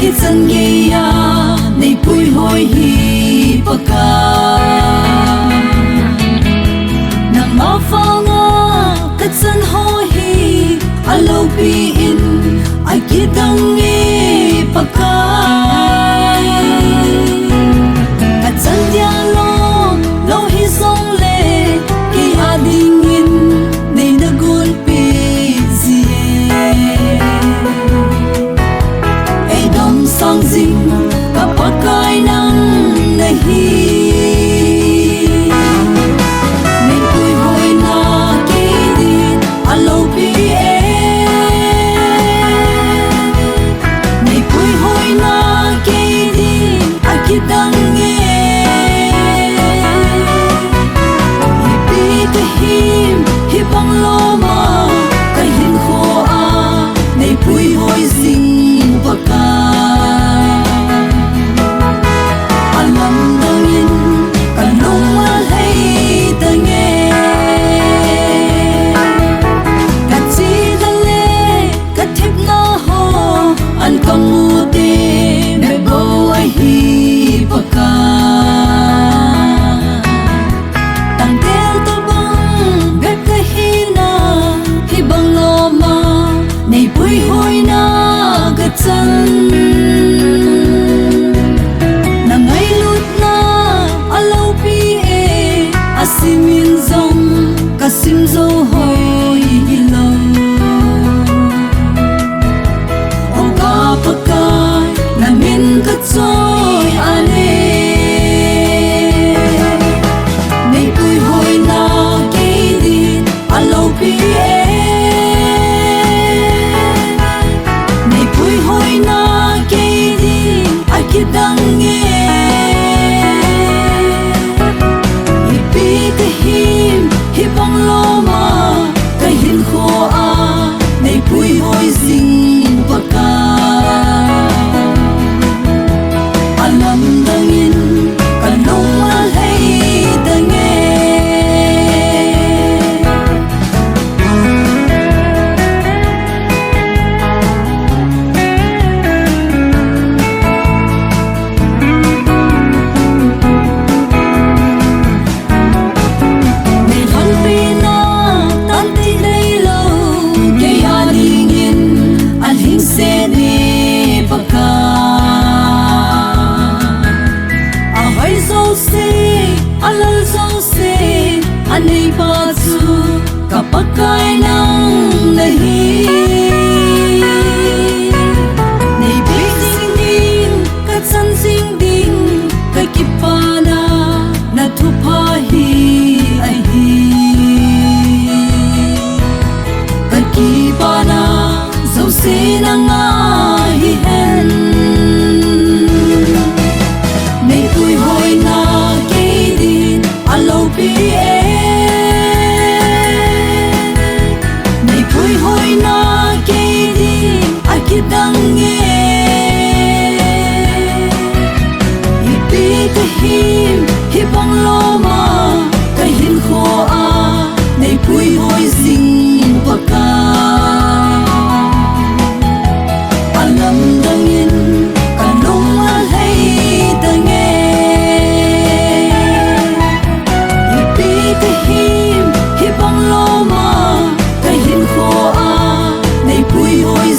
hichan ya NEIPUI HOINA Pakai Nangma vanga Kachan hohi aloupi in akidange Pakai Kachan lomlou hijongle dingin neina Eidomsang jing kapakai nang nahi NEIPUI HOINA aloupi NEIPUI HOINA akidange kahim hibang loma kahinkho NEIPUI HOI jing Pakai Alamdangin kalung alhai tangei nale kathep na ho an kamute me bo hi Pakai tangel to bang bekahina hibang loma NEIPUI HOINA Kachan asimin zong kasim zo hoi hilou oga pakai namin katsoy ale NEIPUI HOINA aloupi NEIPUI HOINA akidange kahim hibang loma kahinkho NEIPUI HOI jing Pakai Alamdangin kalung alhai anei pasu kapakai nang nahi nei sing ding kachan sing ding kakipana na thupahi ahi kakipana zo se nanga hi hen NEIPUI HOINA aloupi NEIPUI HOINA akidange kahim hibang loma kahinkho NEIPUI HOI jing Pakai Alamdangin kalung alhai kahim hibang loma kahinkho NEIPUI HOI